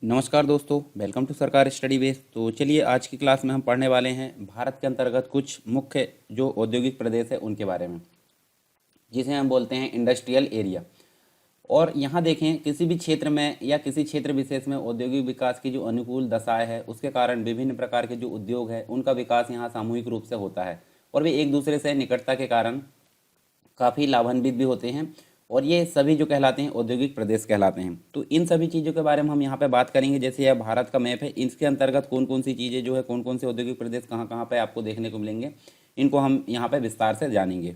नमस्कार दोस्तों, welcome to सरकार स्टडी बेस। तो चलिए आज की क्लास में हम पढ़ने वाले हैं भारत के अंतर्गत कुछ मुख्य जो औद्योगिक प्रदेश है उनके बारे में, जिसे हम बोलते हैं इंडस्ट्रियल एरिया। और यहाँ देखें, किसी भी क्षेत्र में या किसी क्षेत्र विशेष में औद्योगिक विकास की जो अनुकूल दशाएं है उसके कारण विभिन्न प्रकार के जो उद्योग है उनका विकास यहाँ सामूहिक रूप से होता है और वे एक दूसरे से निकटता के कारण काफ़ी लाभान्वित भी होते हैं और ये सभी जो कहलाते हैं औद्योगिक प्रदेश कहलाते हैं। तो इन सभी चीज़ों के बारे में हम यहाँ पे बात करेंगे। जैसे यह भारत का मैप है, इसके अंतर्गत कौन कौन सी चीज़ें जो है, कौन कौन से औद्योगिक प्रदेश कहाँ कहाँ पे आपको देखने को मिलेंगे, इनको हम यहाँ पे विस्तार से जानेंगे।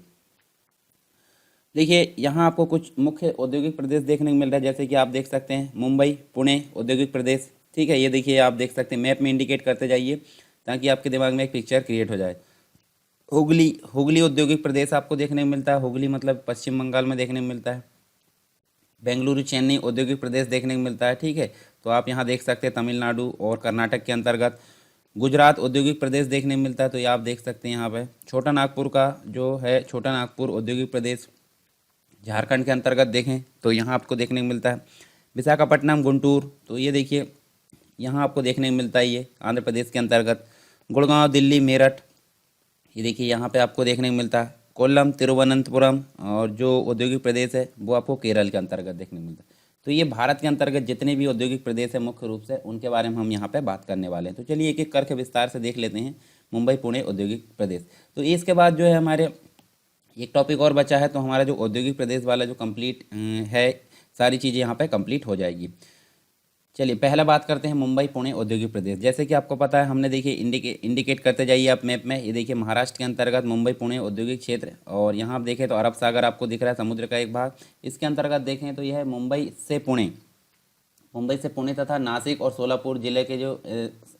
देखिए, यहाँ आपको कुछ मुख्य औद्योगिक प्रदेश देखने को मिल रहा है। जैसे कि आप देख सकते हैं मुंबई पुणे औद्योगिक प्रदेश, ठीक है। ये देखिए, आप देख सकते हैं, मैप में इंडिकेट करते जाइए ताकि आपके दिमाग में एक पिक्चर क्रिएट हो जाए। हुगली हुगली औद्योगिक प्रदेश आपको देखने को मिलता है। हुगली मतलब पश्चिम बंगाल में देखने को मिलता है। बेंगलुरु चेन्नई औद्योगिक प्रदेश देखने को मिलता है, ठीक है। तो आप यहाँ देख सकते हैं तमिलनाडु और कर्नाटक के अंतर्गत। गुजरात औद्योगिक प्रदेश देखने को मिलता है, तो ये आप देख सकते हैं यहाँ पे। छोटा नागपुर का जो है, छोटा नागपुर औद्योगिक प्रदेश झारखंड के अंतर्गत देखें तो यहाँ आपको देखने को मिलता है। विशाखापट्टनम गुंटूर, तो ये देखिए यहाँ आपको देखने को मिलता है, ये आंध्र प्रदेश के अंतर्गत। गुड़गांव दिल्ली मेरठ, ये देखिए यहाँ पे आपको देखने को मिलता है। कोल्लम तिरुवनंतपुरम और जो औद्योगिक प्रदेश है वो आपको केरल के अंतर्गत देखने को मिलता है। तो ये भारत के अंतर्गत जितने भी औद्योगिक प्रदेश है मुख्य रूप से उनके बारे में हम यहाँ पे बात करने वाले हैं। तो चलिए एक एक करके विस्तार से देख लेते हैं मुंबई पुणे औद्योगिक प्रदेश। तो इसके बाद जो है हमारे एक टॉपिक और बचा है, तो हमारा जो औद्योगिक प्रदेश वाला जो कंप्लीट है, सारी चीज़ें यहाँ पे कंप्लीट हो जाएगी। चलिए पहला बात करते हैं मुंबई पुणे औद्योगिक प्रदेश। जैसे कि आपको पता है, हमने देखिए इंडिकेट करते जाइए आप मैप में। ये देखिए महाराष्ट्र के अंतर्गत मुंबई पुणे औद्योगिक क्षेत्र, और यहाँ आप देखें तो अरब सागर आपको दिख रहा है, समुद्र का एक भाग। इसके अंतर्गत देखें तो यह है मुंबई से पुणे तथा नासिक और सोलापुर जिले के जो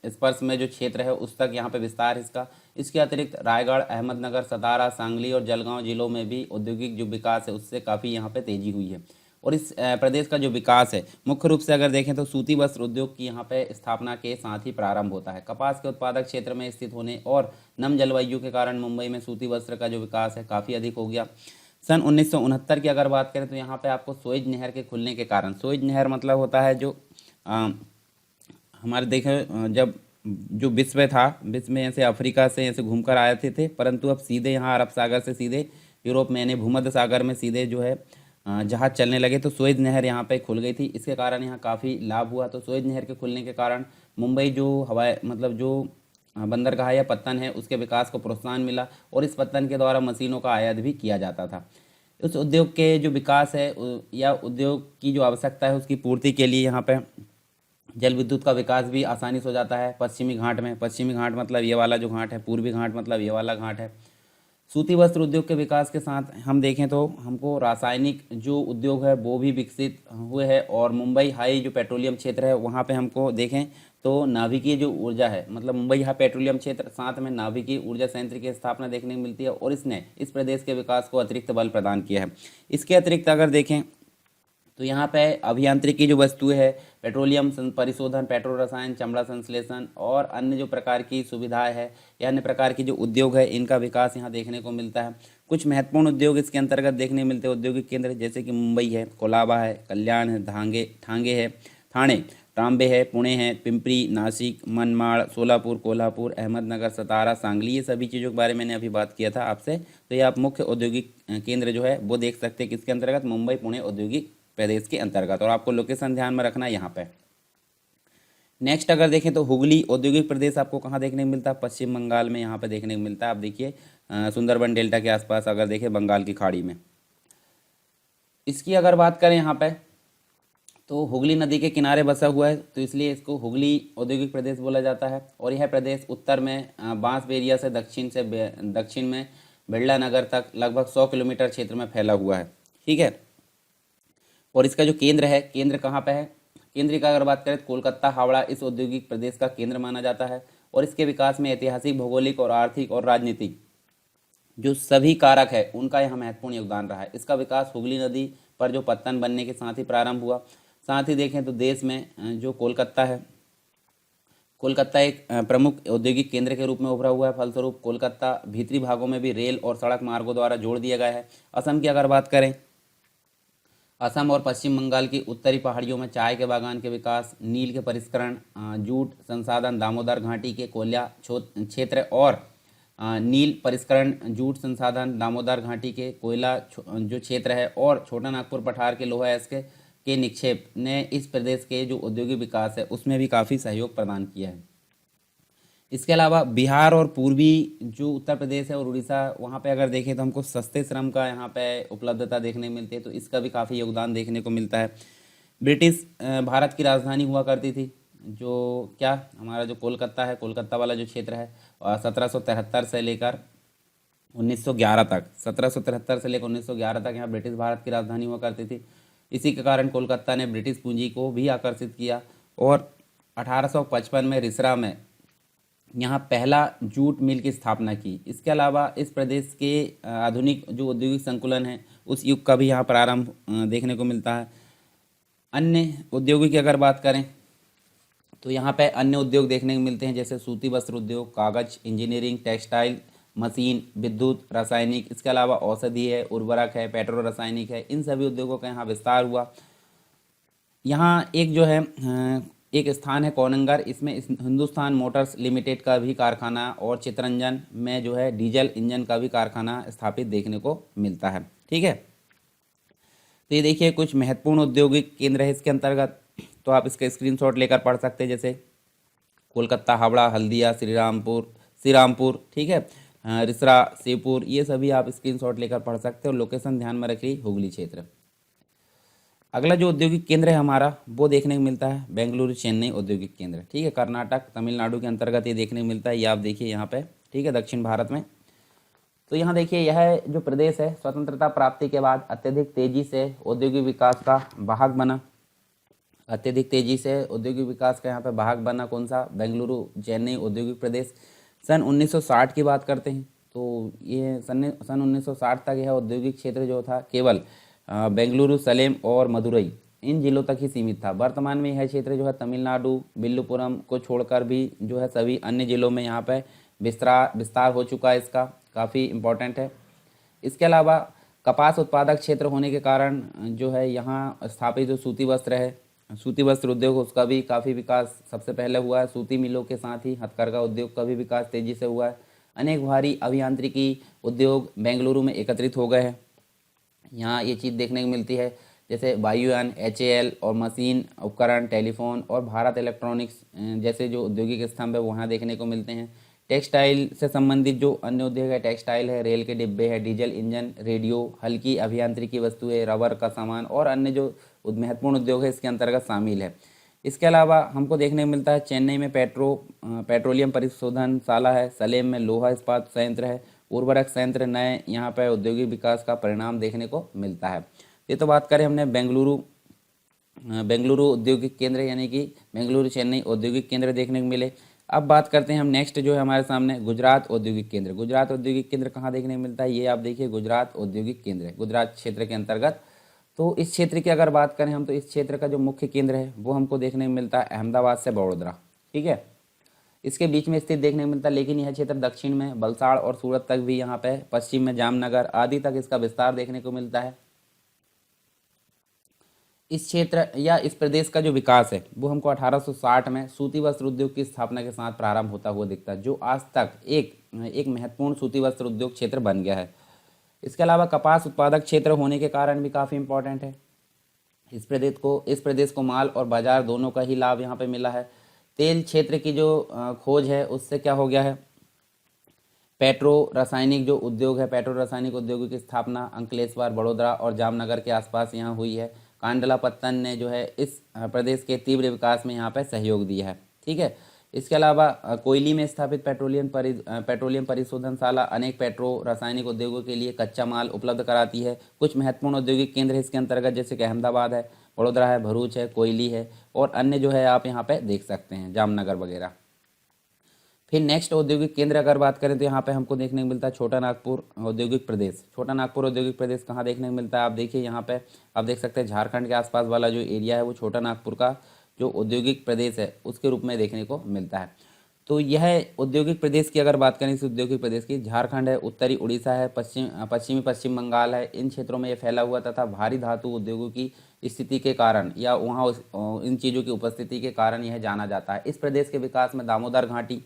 स्पर्श में जो क्षेत्र है उस तक यहाँ पे विस्तार है इसका। इसके अतिरिक्त रायगढ़, अहमदनगर, सतारा, सांगली और जलगांव जिलों में भी औद्योगिक जो विकास है उससे काफ़ी यहाँ पे तेजी हुई है। और इस प्रदेश का जो विकास है मुख्य रूप से अगर देखें तो सूती वस्त्र उद्योग की यहाँ पे स्थापना के साथ ही प्रारंभ होता है। कपास के उत्पादक क्षेत्र में स्थित होने और नम जलवायु के कारण मुंबई में सूती वस्त्र का जो विकास है काफ़ी अधिक हो गया। सन 1969 की अगर बात करें तो यहाँ पे आपको सुएज नहर के खुलने के कारण, सुएज नहर मतलब होता है जो हमारे देखें जब जो विश्व में ऐसे अफ्रीका से ऐसे घूमकर आए थे, परंतु अब सीधे यहाँ अरब सागर से सीधे यूरोप में यानी भूमध्य सागर में सीधे जो है जहाज चलने लगे, तो सुएज नहर यहाँ पे खुल गई थी। इसके कारण यहाँ काफ़ी लाभ हुआ। तो सुएज नहर के खुलने के कारण मुंबई जो हवाई मतलब जो बंदरगाह या पत्तन है उसके विकास को प्रोत्साहन मिला और इस पत्तन के द्वारा मशीनों का आयात भी किया जाता था। उस उद्योग के जो विकास है या उद्योग की जो आवश्यकता है उसकी पूर्ति के लिए यहाँ पे जल विद्युत का विकास भी आसानी से हो जाता है। पश्चिमी घाट मतलब ये वाला जो घाट है, पूर्वी घाट मतलब ये वाला घाट है। सूती वस्त्र उद्योग के विकास के साथ हम देखें तो हमको रासायनिक जो उद्योग है वो भी विकसित हुए हैं। और मुंबई हाई जो पेट्रोलियम क्षेत्र है वहाँ पे हमको देखें तो नाभिकीय जो ऊर्जा है, मतलब मुंबई यहाँ पेट्रोलियम क्षेत्र, साथ में नाभिकीय ऊर्जा संयंत्र की स्थापना देखने को मिलती है और इसने इस प्रदेश के विकास को अतिरिक्त बल प्रदान किया है। इसके अतिरिक्त अगर देखें तो यहाँ पे अभियांत्रिकी जो वस्तुएं है, पेट्रोलियम परिशोधन, पेट्रो रसायन, चमड़ा संश्लेषण और अन्य जो प्रकार की सुविधाएं है या अन्य प्रकार की जो उद्योग है इनका विकास यहाँ देखने को मिलता है। कुछ महत्वपूर्ण उद्योग इसके अंतर्गत देखने मिलते हैं औद्योगिक केंद्र, जैसे कि मुंबई है, कोलाबा है, कल्याण है, ठाणे है, ट्राम्बे है, पुणे है, पिंपरी, नासिक, मनमाड़, सोलापुर, कोल्हापुर, अहमदनगर, सतारा, सांगली, ये सभी चीज़ों के बारे में मैंने अभी बात किया था आपसे। तो ये आप मुख्य औद्योगिक केंद्र जो है वो देख सकते हैं किसके अंतर्गत, मुंबई पुणे औद्योगिक प्रदेश के अंतर्गत। और आपको लोकेशन ध्यान में रखना है यहाँ पे। नेक्स्ट अगर देखें तो हुगली औद्योगिक प्रदेश आपको कहाँ देखने को मिलता है, पश्चिम बंगाल में यहाँ पे देखने को मिलता है। आप देखिए सुंदरबन डेल्टा के आसपास अगर देखें बंगाल की खाड़ी में। इसकी अगर बात करें यहाँ पे तो हुगली नदी के किनारे बसा हुआ है, तो इसलिए इसको हुगली औद्योगिक प्रदेश बोला जाता है। और यह प्रदेश उत्तर में बांसबेरिया से दक्षिण में बिरला नगर तक लगभग 100 किलोमीटर क्षेत्र में फैला हुआ है, ठीक है। और इसका जो केंद्र है, केंद्र कहाँ पे है, केंद्र की अगर बात करें तो कोलकाता हावड़ा इस औद्योगिक प्रदेश का केंद्र माना जाता है। और इसके विकास में ऐतिहासिक, भौगोलिक और आर्थिक और राजनीतिक जो सभी कारक है उनका यहाँ महत्वपूर्ण योगदान रहा है। इसका विकास हुगली नदी पर जो पत्तन बनने के साथ ही प्रारंभ हुआ। साथ ही देखें तो देश में जो कोलकाता है, कोलकाता एक प्रमुख औद्योगिक केंद्र के रूप में उभरा हुआ है। फलस्वरूप कोलकाता भीतरी भागों में भी रेल और सड़क मार्गों द्वारा जोड़ दिया गया है। असम की अगर बात करें, असम और पश्चिम बंगाल की उत्तरी पहाड़ियों में चाय के बागान के विकास, नील के परिष्करण, जूट संसाधन, दामोदर घाटी के कोयला क्षेत्र और नील परिष्करण, जूट संसाधन, दामोदर घाटी के कोयला जो क्षेत्र है और छोटा नागपुर पठार के लोहा अयस्क के निक्षेप ने इस प्रदेश के जो औद्योगिक विकास है उसमें भी काफ़ी सहयोग प्रदान किया है। इसके अलावा बिहार और पूर्वी जो उत्तर प्रदेश है और उड़ीसा, वहाँ पे अगर देखें तो हमको सस्ते श्रम का यहाँ पे उपलब्धता देखने को मिलती है, तो इसका भी काफ़ी योगदान देखने को मिलता है। ब्रिटिश भारत की राजधानी हुआ करती थी, जो क्या हमारा जो कोलकाता है, कोलकाता वाला जो क्षेत्र है, 1773 से लेकर 1911 तक, 1773 से लेकर 1911 तक यहाँ ब्रिटिश भारत की राजधानी हुआ करती थी। इसी के कारण कोलकाता ने ब्रिटिश पूंजी को भी आकर्षित किया और 1855 में रिसरा में यहाँ पहला जूट मिल की स्थापना की। इसके अलावा इस प्रदेश के आधुनिक जो औद्योगिक संकुलन है उस युग का भी यहाँ प्रारंभ देखने को मिलता है। अन्य उद्योगों की अगर बात करें तो यहाँ पे अन्य उद्योग देखने को मिलते हैं, जैसे सूती वस्त्र उद्योग, कागज, इंजीनियरिंग, टेक्सटाइल, मशीन, विद्युत, रासायनिक। इसके अलावा औषधि है, उर्वरक है, पेट्रो रासायनिक है। इन सभी उद्योगों का यहाँ विस्तार हुआ। यहाँ एक जो है एक स्थान है कोनंगर, इसमें हिंदुस्तान मोटर्स लिमिटेड का भी कारखाना और चितरंजन में जो है डीजल इंजन का भी कारखाना स्थापित देखने को मिलता है। ठीक है, तो ये देखिए कुछ महत्वपूर्ण औद्योगिक केंद्र है इसके अंतर्गत, तो आप इसका स्क्रीनशॉट लेकर पढ़ सकते हैं, जैसे कोलकाता, हावड़ा, हल्दिया, श्रीरामपुर, ठीक है, रिसरा, शिवपुर, ये सभी आप स्क्रीनशॉट लेकर पढ़ सकते हो। लोकेशन ध्यान में रखिए, हुगली क्षेत्र। अगला जो औद्योगिक केंद्र है हमारा वो देखने को मिलता है बेंगलुरु चेन्नई औद्योगिक केंद्र। ठीक है, कर्नाटक तमिलनाडु के अंतर्गत ये देखने को मिलता है। ये आप देखिए यहाँ पे, ठीक है, दक्षिण भारत में। तो यहाँ देखिए यह जो प्रदेश है स्वतंत्रता प्राप्ति के बाद अत्यधिक तेजी से औद्योगिक विकास का वाहक बना। अत्यधिक तेजी से औद्योगिक विकास का यहाँ पे वाहक बना कौन सा? बेंगलुरु चेन्नई औद्योगिक प्रदेश। सन 1960 की बात करते हैं तो ये सन 1960 तक यह औद्योगिक क्षेत्र जो था केवल बेंगलुरु, सलेम और मदुरई इन जिलों तक ही सीमित था। वर्तमान में यह क्षेत्र जो है तमिलनाडु, विल्लुपुरम को छोड़कर भी जो है सभी अन्य जिलों में यहाँ पे विस्तार हो चुका है। इसका काफ़ी इम्पोर्टेंट है। इसके अलावा कपास उत्पादक क्षेत्र होने के कारण जो है यहाँ स्थापित जो सूती वस्त्र है, सूती वस्त्र उद्योग, उसका भी काफ़ी विकास सबसे पहले हुआ है। सूती मिलों के साथ ही हथकरघा उद्योग का भी विकास तेज़ी से हुआ है। अनेक भारी अभियांत्रिकी उद्योग बेंगलुरु में एकत्रित हो गए हैं। यहाँ ये चीज़ देखने को मिलती है, जैसे वायुयान, HAL और मशीन उपकरण, टेलीफोन और भारत इलेक्ट्रॉनिक्स जैसे जो औद्योगिक स्तंभ है वहाँ देखने को मिलते हैं। टेक्सटाइल से संबंधित जो अन्य उद्योग है, टेक्सटाइल है, रेल के डिब्बे है, डीजल इंजन, रेडियो, हल्की अभियांत्रिकी वस्तुएं, रबर का सामान और अन्य जो महत्वपूर्ण उद्योग है इसके अंतर्गत शामिल है। इसके अलावा हमको देखने को मिलता है चेन्नई में पेट्रोलियम परिशोधनशाला है, सलेम में लोहा इस्पात संयंत्र है, उर्वरक संयंत्र नए यहाँ पर औद्योगिक विकास का परिणाम देखने को मिलता है। ये तो बात करें हमने बेंगलुरु औद्योगिक केंद्र यानी कि बेंगलुरु चेन्नई औद्योगिक केंद्र देखने को मिले। अब बात करते हैं हम नेक्स्ट जो है हमारे सामने गुजरात औद्योगिक केंद्र। गुजरात औद्योगिक केंद्र कहाँ देखने को मिलता है? ये आप देखिए गुजरात औद्योगिक केंद्र है, गुजरात क्षेत्र के अंतर्गत। तो इस क्षेत्र की अगर बात करें हम तो इस क्षेत्र का जो मुख्य केंद्र है वो हमको देखने को मिलता है अहमदाबाद से बड़ोदरा। ठीक है, इसके बीच में स्थित देखने को मिलता है, लेकिन यह क्षेत्र दक्षिण में वलसाड़ और सूरत तक भी यहाँ पे, पश्चिम में जामनगर आदि तक इसका विस्तार देखने को मिलता है। इस क्षेत्र या इस प्रदेश का जो विकास है वो हमको 1860 में सूती वस्त्र उद्योग की स्थापना के साथ प्रारंभ होता हुआ दिखता है, जो आज तक एक महत्वपूर्ण सूती वस्त्र उद्योग क्षेत्र बन गया है। इसके अलावा कपास उत्पादक क्षेत्र होने के कारण भी काफ़ी इम्पोर्टेंट है। इस प्रदेश को माल और बाजार दोनों का ही लाभ यहाँ पे मिला है। तेल क्षेत्र की जो खोज है उससे क्या हो गया है, पेट्रो रासायनिक जो उद्योग है, पेट्रो रासायनिक उद्योगों की स्थापना अंकलेश्वर, बड़ोदरा और जामनगर के आसपास यहाँ हुई है। कांडलापत्तन ने जो है इस प्रदेश के तीव्र विकास में यहाँ पर सहयोग दिया है। ठीक है, इसके अलावा कोयली में स्थापित पेट्रोलियम परिशोधनशाला अनेक पेट्रो रासायनिक उद्योगों के लिए कच्चा माल उपलब्ध कराती है। कुछ महत्वपूर्ण औद्योगिक केंद्र इसके अंतर्गत जैसे कि अहमदाबाद है, बड़ोदरा है, भरूच है, कोयली है और अन्य जो है आप यहाँ पे देख सकते हैं जामनगर वगैरह। फिर नेक्स्ट औद्योगिक केंद्र अगर बात करें तो यहाँ पे हमको देखने को मिलता है छोटा नागपुर औद्योगिक प्रदेश। छोटा नागपुर औद्योगिक प्रदेश कहाँ देखने को मिलता है? आप देखिए यहाँ पे आप देख सकते हैं झारखंड के आसपास वाला जो एरिया है वो छोटा नागपुर का जो औद्योगिक प्रदेश है उसके रूप में देखने को मिलता है। तो यह औद्योगिक प्रदेश की अगर बात करें, इस औद्योगिक प्रदेश की, झारखंड है, उत्तरी उड़ीसा है, पश्चिमी पश्चिम बंगाल है, इन क्षेत्रों में ये फैला हुआ तथा भारी धातु उद्योगों की स्थिति के कारण या वहाँ इन चीज़ों की उपस्थिति के कारण यह जाना जाता है। इस प्रदेश के विकास में दामोदर घाटी,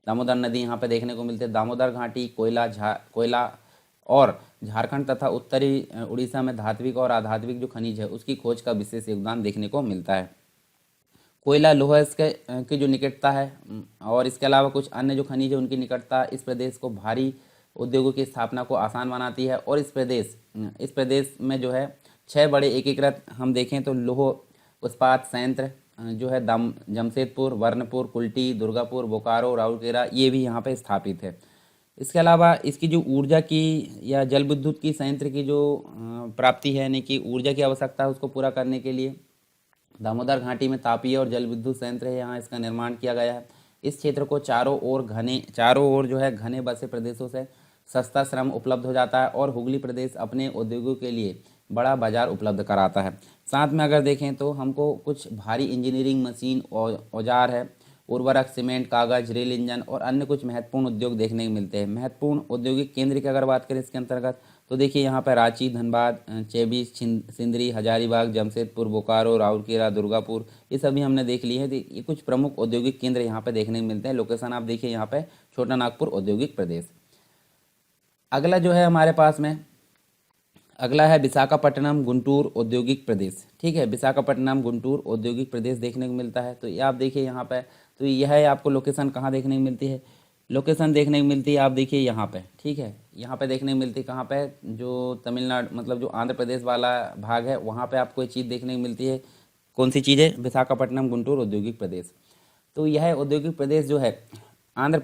दामोदर नदी यहाँ पे देखने को मिलती है, दामोदर घाटी, कोयला और झारखंड तथा उत्तरी उड़ीसा में धात्विक और अधात्विक जो खनिज है उसकी खोज का विशेष योगदान देखने को मिलता है। कोयला लोहा इसके की जो निकटता है और इसके अलावा कुछ अन्य जो खनिज है उनकी निकटता इस प्रदेश को भारी उद्योगों की स्थापना को आसान बनाती है। और इस प्रदेश में जो है 6 बड़े एकीकृत हम देखें तो लौह इस्पात संयंत्र जो है जमशेदपुर, वर्णपुर, कुल्टी, दुर्गापुर, बोकारो, राउरकेला, ये भी यहाँ पे स्थापित है। इसके अलावा इसकी जो ऊर्जा की या जल विद्युत की संयंत्र की जो प्राप्ति है, यानी कि ऊर्जा की आवश्यकता है, उसको पूरा करने के लिए दामोदर घाटी में तापीय और जल विद्युत संयंत्र है, यहाँ इसका निर्माण किया गया है। इस क्षेत्र को चारों ओर जो है घने बसे प्रदेशों से सस्ता श्रम उपलब्ध हो जाता है और हुगली प्रदेश अपने उद्योगों के लिए बड़ा बाजार उपलब्ध कराता है। साथ में अगर देखें तो हमको कुछ भारी इंजीनियरिंग मशीन और औजार है, उर्वरक, सीमेंट, कागज, रेल इंजन और अन्य कुछ महत्वपूर्ण उद्योग देखने को मिलते हैं। महत्वपूर्ण औद्योगिक केंद्र की अगर बात करें इसके अंतर्गत तो देखिए यहाँ पर रांची, धनबाद, चेबीस, सिंदरी, हजारीबाग, जमशेदपुर, बोकारो, राउरकेला, दुर्गापुर, ये सभी हमने देख लिए हैं। ये कुछ प्रमुख औद्योगिक केंद्र यहाँ पे देखने को मिलते हैं। लोकेशन आप देखिए यहाँ पे छोटा नागपुर औद्योगिक प्रदेश। अगला जो है हमारे पास में अगला है विशाखापट्टनम गुंटूर औद्योगिक प्रदेश। ठीक है, विशाखापट्टनम गुंटूर औद्योगिक प्रदेश देखने को मिलता है। तो ये आप देखिए यहाँ पे, तो यह है आपको लोकेशन कहाँ देखने को मिलती है, लोकेशन देखने को मिलती है आप देखिए यहाँ पे। ठीक है, यहाँ पे देखने को मिलती है कहाँ पे, जो तमिलनाडु मतलब जो आंध्र प्रदेश वाला भाग है वहाँ पे आपको ये चीज़ देखने को मिलती है। कौन सी चीज़ है, विशाखापट्टनम गुंटूर औद्योगिक प्रदेश। तो यह औद्योगिक प्रदेश जो है आंध्र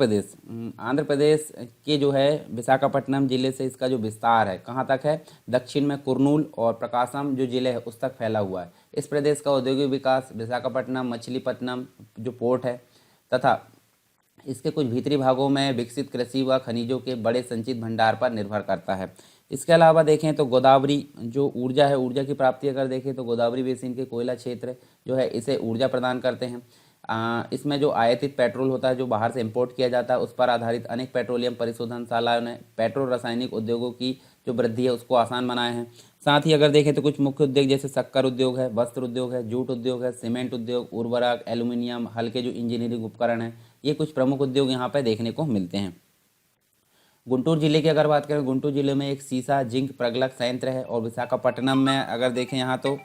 प्रदेश के जो है विशाखापट्टनम जिले से इसका जो विस्तार है कहाँ तक है, दक्षिण में कुर्नूल और प्रकाशम जो जिले है उस तक फैला हुआ है। इस प्रदेश का औद्योगिक विकास विशाखापट्टनम, मछलीपट्टनम जो पोर्ट है तथा इसके कुछ भीतरी भागों में विकसित कृषि व खनिजों के बड़े संचित भंडार पर निर्भर करता है। इसके अलावा देखें तो गोदावरी जो ऊर्जा है, ऊर्जा की प्राप्ति अगर देखें तो गोदावरी बेसिन के कोयला क्षेत्र जो है इसे ऊर्जा प्रदान करते हैं। इसमें जो आयातित पेट्रोल होता है जो बाहर से इंपोर्ट किया जाता है उस पर आधारित अनेक पेट्रोलियम परिशोधनशालाओं ने पेट्रोल रासायनिक उद्योगों की जो वृद्धि है उसको आसान बनाए हैं। साथ ही अगर देखें तो कुछ मुख्य उद्योग जैसे शक्कर उद्योग है, वस्त्र उद्योग है, जूट उद्योग है, सीमेंट उद्योग, उर्वरक, एल्यूमिनियम, हल्के जो इंजीनियरिंग उपकरण है, ये कुछ प्रमुख उद्योग यहाँ पर देखने को मिलते हैं। गुंटूर जिले की अगर बात करें, गुंटूर जिले में एक सीसा जिंक प्रगलक संयंत्र है। और विशाखापट्टनम में अगर देखें यहाँ तो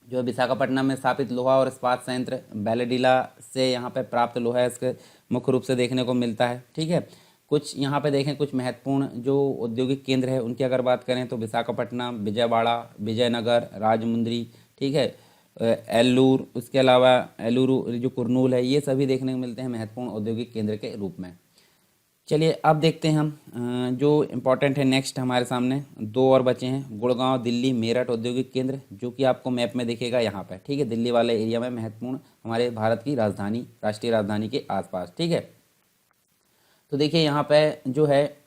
विशाखापट्टनम में स्थापित लोहा और इस्पात संयंत्र बैलेडीला से यहाँ पे प्राप्त लोहा इसके मुख्य रूप से देखने को मिलता है। ठीक है, कुछ यहाँ पे देखें कुछ महत्वपूर्ण जो औद्योगिक केंद्र है उनकी अगर बात करें तो विशाखापट्टनम, विजयवाड़ा, विजयनगर, राजमुंद्री, ठीक है, एल्लूर, उसके अलावा एलूरू जो कुरनूल है, ये सभी देखने को मिलते हैं महत्वपूर्ण औद्योगिक केंद्र के रूप में। चलिए अब देखते हैं हम जो इम्पोर्टेंट है नेक्स्ट हमारे सामने 2 और बचे हैं, गुड़गांव, दिल्ली, मेरठ औद्योगिक केंद्र, जो कि आपको मैप में दिखेगा यहाँ पर। ठीक है, दिल्ली वाले एरिया में महत्वपूर्ण हमारे भारत की राजधानी, राष्ट्रीय राजधानी के आसपास। ठीक है, तो देखिए यहाँ पे जो है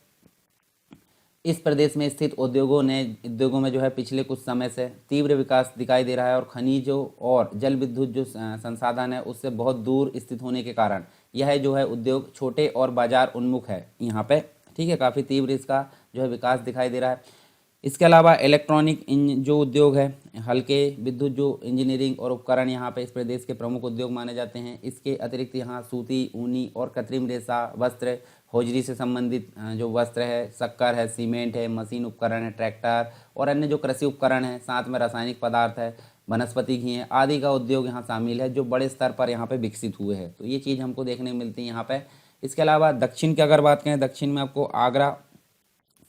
इस प्रदेश में स्थित उद्योगों में जो है पिछले कुछ समय से तीव्र विकास दिखाई दे रहा है और खनिजों और जल विद्युत जो संसाधन है उससे बहुत दूर स्थित होने के कारण यह जो है उद्योग छोटे और बाजार उन्मुख है यहाँ पे। ठीक है, काफ़ी तीव्र इसका जो है विकास दिखाई दे रहा है। इसके अलावा इलेक्ट्रॉनिक जो उद्योग है, हल्के विद्युत जो इंजीनियरिंग और उपकरण यहाँ पे इस प्रदेश के प्रमुख उद्योग माने जाते हैं। इसके अतिरिक्त यहाँ सूती, ऊनी और कृत्रिम रेशा वस्त्र, हौजरी से संबंधित जो वस्त्र है, शक्कर है, सीमेंट है, मशीन उपकरण है, ट्रैक्टर और अन्य जो कृषि उपकरण है, साथ में रासायनिक पदार्थ है, वनस्पति घी है आदि का उद्योग यहाँ शामिल है जो बड़े स्तर पर यहाँ पे विकसित हुए हैं। तो ये चीज़ हमको देखने को मिलती है यहाँ पे। इसके अलावा दक्षिण की अगर बात करें, दक्षिण में आपको आगरा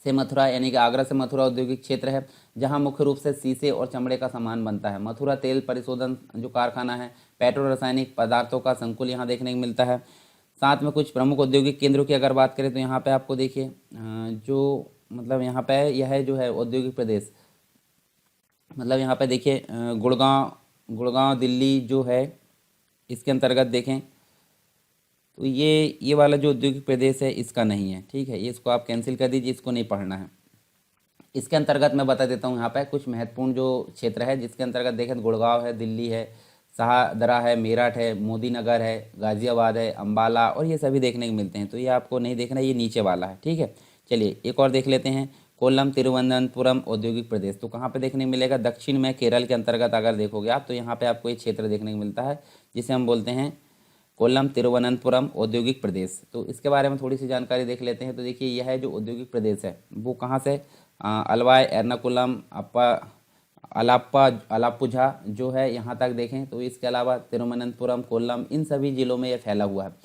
से मथुरा यानी कि आगरा से मथुरा औद्योगिक क्षेत्र है जहां मुख्य रूप से शीशे और चमड़े का सामान बनता है। मथुरा तेल परिशोधन जो कारखाना है, पेट्रो रासायनिक पदार्थों का संकुल यहाँ देखने को मिलता है। साथ में कुछ प्रमुख औद्योगिक केंद्रों की अगर बात करें तो यहाँ पे आपको देखिए जो मतलब यहाँ पे यह जो है औद्योगिक प्रदेश, मतलब यहाँ पे देखिए गुड़गांव दिल्ली जो है इसके अंतर्गत देखें तो ये वाला जो औद्योगिक प्रदेश है इसका नहीं है। ठीक है, ये इसको आप कैंसिल कर दीजिए, इसको नहीं पढ़ना है। इसके अंतर्गत मैं बता देता हूँ यहाँ पे कुछ महत्वपूर्ण जो क्षेत्र है जिसके अंतर्गत देखें तो गुड़गांव है, दिल्ली है, शाहदरा है, मेरठ है, मोदी नगर है, गाज़ियाबाद है, अम्बाला, और ये सभी देखने को मिलते हैं। तो ये आपको नहीं देखना, ये नीचे वाला है, ठीक है। चलिए एक और देख लेते हैं, कोल्लम तिरुवनंतपुरम औद्योगिक प्रदेश। तो कहाँ पे देखने को मिलेगा? दक्षिण में केरल के अंतर्गत अगर देखोगे आप, तो यहाँ पे आपको एक क्षेत्र देखने को मिलता है जिसे हम बोलते हैं कोल्लम तिरुवनंतपुरम औद्योगिक प्रदेश। तो इसके बारे में थोड़ी सी जानकारी देख लेते हैं। तो देखिए यह है जो औद्योगिक प्रदेश है वो कहाँ से, अलवाई, एर्नाकुलम, अलाप्पा अलाप्पुझा जो है यहाँ तक देखें। तो इसके अलावा तिरुवनंतपुरम, कोल्लम, इन सभी जिलों में यह फैला हुआ है।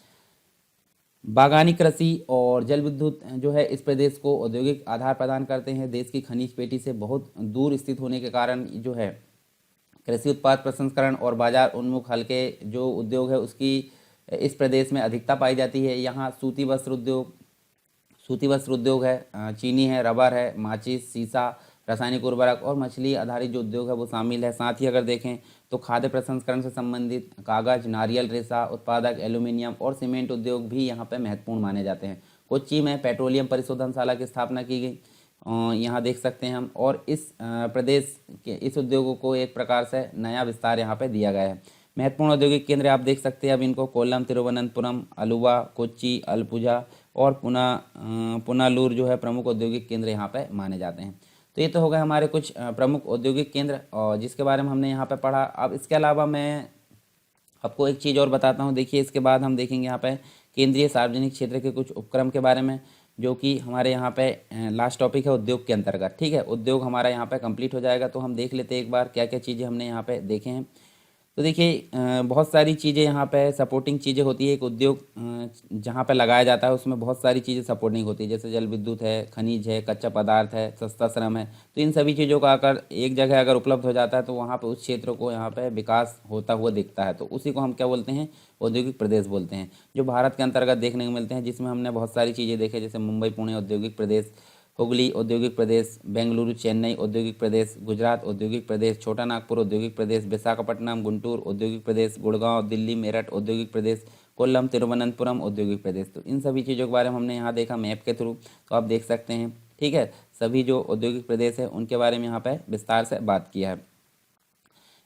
बागानी कृषि और जल विद्युत जो है इस प्रदेश को औद्योगिक आधार प्रदान करते हैं। देश की खनिज पेटी से बहुत दूर स्थित होने के कारण जो है कृषि उत्पाद प्रसंस्करण और बाजार उन्मुख हल्के जो उद्योग है उसकी इस प्रदेश में अधिकता पाई जाती है। यहाँ सूती वस्त्र उद्योग है, चीनी है, रबर है, माचिस, सीसा, रासायनिक उर्वरक और मछली आधारित जो उद्योग है वो शामिल है। साथ ही अगर देखें तो खाद्य प्रसंस्करण से संबंधित कागज, नारियल रेशा उत्पादक, एल्यूमिनियम और सीमेंट उद्योग भी यहाँ पे महत्वपूर्ण माने जाते हैं। कोच्चि में पेट्रोलियम परिशोधनशाला की स्थापना की गई, यहाँ देख सकते हैं हम। और इस प्रदेश के इस उद्योगों को एक प्रकार से नया विस्तार यहाँ पे दिया गया है। महत्वपूर्ण औद्योगिक केंद्र आप देख सकते हैं अब इनको, कोल्लम, तिरुवनंतपुरम, अलुवा, कोच्चि, अलपुझा और पुनालूर जो है प्रमुख औद्योगिक केंद्र यहाँ पे माने जाते हैं। तो ये तो हो गए हमारे कुछ प्रमुख औद्योगिक केंद्र और जिसके बारे में हमने यहाँ पे पढ़ा। अब इसके अलावा मैं आपको एक चीज़ और बताता हूँ। देखिए इसके बाद हम देखेंगे यहाँ पे केंद्रीय सार्वजनिक क्षेत्र के कुछ उपक्रम के बारे में, जो कि हमारे यहाँ पे लास्ट टॉपिक है उद्योग के अंतर्गत, ठीक है। उद्योग हमारा यहाँ पे कंप्लीट हो जाएगा। तो हम देख लेते हैं एक बार क्या क्या चीज़ें हमने यहाँ पे देखे हैं। तो देखिए बहुत सारी चीज़ें यहाँ पे सपोर्टिंग चीज़ें होती है। एक उद्योग जहाँ पे लगाया जाता है उसमें बहुत सारी चीज़ें सपोर्टिंग होती है, जैसे जल विद्युत है, खनिज है, कच्चा पदार्थ है, सस्ता श्रम है। तो इन सभी चीज़ों का अगर एक जगह अगर उपलब्ध हो जाता है तो वहाँ पे उस क्षेत्र को यहाँ पे विकास होता हुआ दिखता है। तो उसी को हम क्या बोलते हैं? औद्योगिक प्रदेश बोलते हैं, जो भारत के अंतर्गत देखने को मिलते हैं, जिसमें हमने बहुत सारी चीज़ें देखे, जैसे मुंबई पुणे औद्योगिक प्रदेश, हुगली औद्योगिक प्रदेश, बेंगलुरु चेन्नई औद्योगिक प्रदेश, गुजरात औद्योगिक प्रदेश, छोटा नागपुर औद्योगिक प्रदेश, विशाखापट्टनम गुंटूर औद्योगिक प्रदेश, गुड़गांव दिल्ली मेरठ औद्योगिक प्रदेश, कोल्लम तिरुवनंतपुरम औद्योगिक प्रदेश। तो इन सभी चीज़ों के बारे में हमने यहाँ देखा मैप के थ्रू, तो आप देख सकते हैं, ठीक है। सभी जो औद्योगिक प्रदेश है उनके बारे में यहाँ पे विस्तार से बात किया है।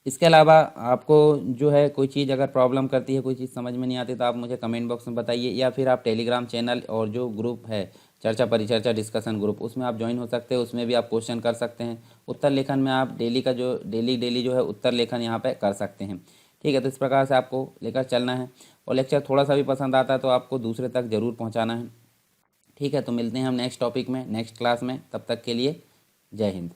इसके अलावा आपको जो है कोई चीज़ अगर प्रॉब्लम करती है, कोई चीज़ समझ में नहीं आती, तो आप मुझे कमेंट बॉक्स में बताइए, या फिर आप टेलीग्राम चैनल और जो ग्रुप है चर्चा परिचर्चा डिस्कशन ग्रुप, उसमें आप ज्वाइन हो सकते हैं। उसमें भी आप क्वेश्चन कर सकते हैं। उत्तर लेखन में आप डेली का जो डेली जो है उत्तर लेखन यहाँ पे कर सकते हैं, ठीक है। तो इस प्रकार से आपको लेकर चलना है, और लेक्चर थोड़ा सा भी पसंद आता है तो आपको दूसरे तक ज़रूर पहुँचाना है, ठीक है। तो मिलते हैं हम नेक्स्ट टॉपिक में, नेक्स्ट क्लास में। तब तक के लिए जय हिंद।